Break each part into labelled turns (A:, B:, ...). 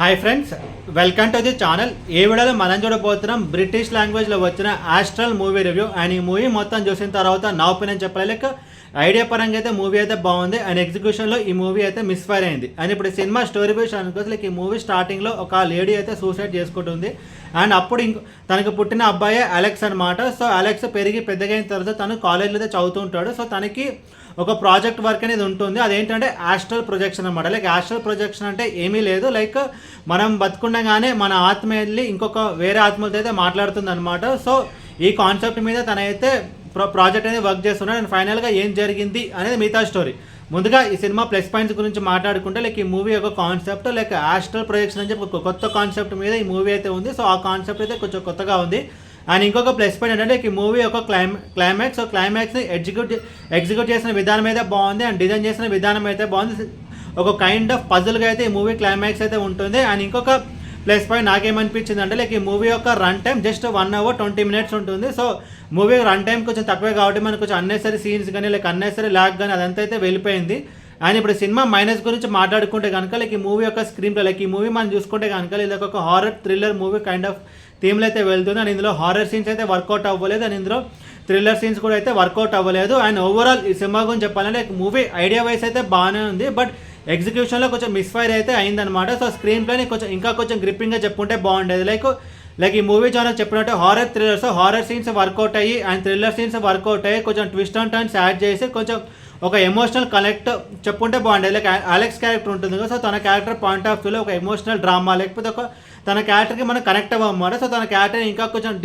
A: Hi friends, welcome to the channel. ఈ వీడియోలో మనం చూడబోతున్నాం బ్రిటిష్ లాంగ్వేజ్లో వచ్చిన ఆస్ట్రల్ మూవీ రివ్యూ. అండ్ ఈ మూవీ మొత్తం చూసిన తర్వాత నా ఒపీనియన్ చెప్పాలి, లైక్ ఐడియా పరంగా అయితే మూవీ అయితే బాగుంది అండ్ ఎగ్జిక్యూషన్లో ఈ మూవీ అయితే మిస్ఫైర్ అయింది. అండ్ ఇప్పుడు సినిమా స్టోరీ బేస్ అనుకోవచ్చు, లైక్ ఈ మూవీ స్టార్టింగ్లో ఒక లేడీ అయితే సూసైడ్ చేసుకుంటుంది అండ్ అప్పుడు తనకు పుట్టిన అబ్బాయి అలెక్స్ అనమాట. సో అలెక్స్ పెరిగి పెద్దగా అయిన తర్వాత తను కాలేజ్లో అయితే చదువుతూ ఉంటాడు. సో తనకి ఒక ప్రాజెక్ట్ వర్క్ అనేది ఉంటుంది, అదేంటంటే ఆస్ట్రల్ ప్రొజెక్షన్ అనమాట. లైక్ ఆస్ట్రల్ ప్రొజెక్షన్ అంటే ఏమీ లేదు, లైక్ మనం బతుకుండగానే మన ఆత్మ వెళ్ళి ఇంకొక వేరే ఆత్మలతో అయితే మాట్లాడుతుంది అనమాట. సో ఈ కాన్సెప్ట్ మీద తనైతే ప్రాజెక్ట్ అనేది వర్క్ చేస్తున్నాడు అండ్ ఫైనల్గా ఏం జరిగింది అనేది మిగతా స్టోరీ. ముందుగా ఈ సినిమా ప్లస్ పాయింట్స్ గురించి మాట్లాడుకుంటే, లైక్ ఈ మూవీ యొక్క కాన్సెప్ట్ లైక్ ఆస్ట్రల్ ప్రొజెక్షన్ అని చెప్పి ఒక కొత్త కాన్సెప్ట్ మీద ఈ మూవీ అయితే ఉంది. సో ఆ కాన్సెప్ట్ అయితే కొంచెం కొత్తగా ఉంది. అండ్ ఇంకొక ప్లస్ పాయింట్ ఏంటంటే ఈ మూవీ యొక్క క్లైమాక్స్ని ఎగ్జిక్యూట్ చేసిన విధానం అయితే బాగుంది అండ్ డిజైన్ చేసిన విధానం అయితే బాగుంది. ఒక కైండ్ ఆఫ్ పజిల్గా అయితే ఈ మూవీ క్లైమాక్స్ అయితే ఉంటుంది. అండ్ ఇంకొక ప్లస్ పాయింట్ నాకేమనిపించింది అంటే, లైక్ ఈ మూవీ యొక్క run time just 1 hour 20 minutes ఉంటుంది. సో మూవీ రన్ టైం కొంచెం తక్కువే కాబట్టి మనకు కొంచెం అన్నెసరీ సీన్స్ కానీ లైక్ అన్నెసరీ లాగ్ కానీ అదంతా అయితే వెళ్ళిపోయింది. అండ్ ఇప్పుడు సినిమా మైనస్ గురించి మాట్లాడుకుంటే కనుక, లైక్ ఈ మూవీ యొక్క స్క్రీన్ ప్లే, లైక్ ఈ మూవీ మనం చూసుకుంటే కనుక ఇది ఒక horror thriller movie kind of థీమ్లో అయితే వెళ్తుంది. అండ్ ఇందులో హారర్ సీన్స్ అయితే వర్కౌట్ అవ్వలేదు అండ్ ఇందులో థ్రిల్లర్ సీన్స్ కూడా అయితే వర్కౌట్ అవ్వలేదు. అండ్ ఓవరాల్ ఈ సినిమా గురించి చెప్పాలంటే మూవీ ఐడియా వైస్ అయితే బాగానే ఉంది, బట్ ఎగ్జిక్యూషన్లో కొంచెం మిస్ఫైర్ అయితే అయిందనమాట. సో స్క్రీన్ ప్లేని కొంచెం గ్రిప్పింగ్గా చెప్పుకుంటే బాగుండేది. లైక్ ఈ మూవీ ఛానల్ చెప్పినట్టు horror thrillers, horror scenes work out అయ్యి అండ్ థ్రిల్లర్ సీన్స్ వర్కౌట్ అయ్యి కొంచెం ట్విస్ట్ అండ్ టర్న్స్ యాడ్ చేసి కొంచెం ఒక ఎమోషనల్ కనెక్ట్ చెప్పుకుంటే బాగుండేది. లైక్ అలెక్స్ క్యారెక్టర్ ఉంటుంది కదా, సో తన క్యారెక్టర్ పాయింట్ ఆఫ్ వ్యూలో ఒక ఎమోషనల్ డ్రామా లేకపోతే ఒక తన క్యారెక్టర్కి మనం కనెక్ట్ అవ్వమాట. సో తన క్యారెక్టర్ ఇంకా కొంచెం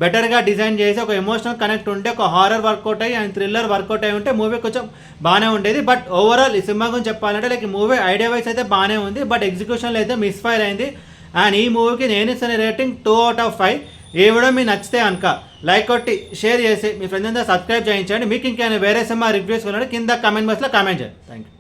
A: బెటర్గా డిజైన్ చేసి ఒక ఎమోషనల్ కనెక్ట్ ఉంటే ఒక హారర్ వర్కౌట్ అయ్యి అండ్ థ్రిల్లర్ వర్కౌట్ అయ్యి ఉంటే మూవీ కొంచెం బాగానే ఉండేది. బట్ ఓవరాల్ ఈ సినిమా గురించి చెప్పాలంటే లైక్ మూవీ ఐడియా వైస్ అయితే బాగానే ఉంది, బట్ ఎగ్జిక్యూషన్లో అయితే మిస్ఫైర్ అయింది. అండ్ ఈ మూవీకి నేను ఇస్తున్న రేటింగ్ 2 out of 5. ఈ వీడియో మీకు నచ్చితే కనుక లైక్ కొట్టి షేర్ చేసి మీ ఫ్రెండ్స్ అంతా సబ్స్క్రైబ్ చేయించండి. మీకు ఇంకేమైనా వేరే సినిమా రివ్యూస్ కింద కామెంట్ బాక్స్లో కామెంట్ చేయండి. Thank you.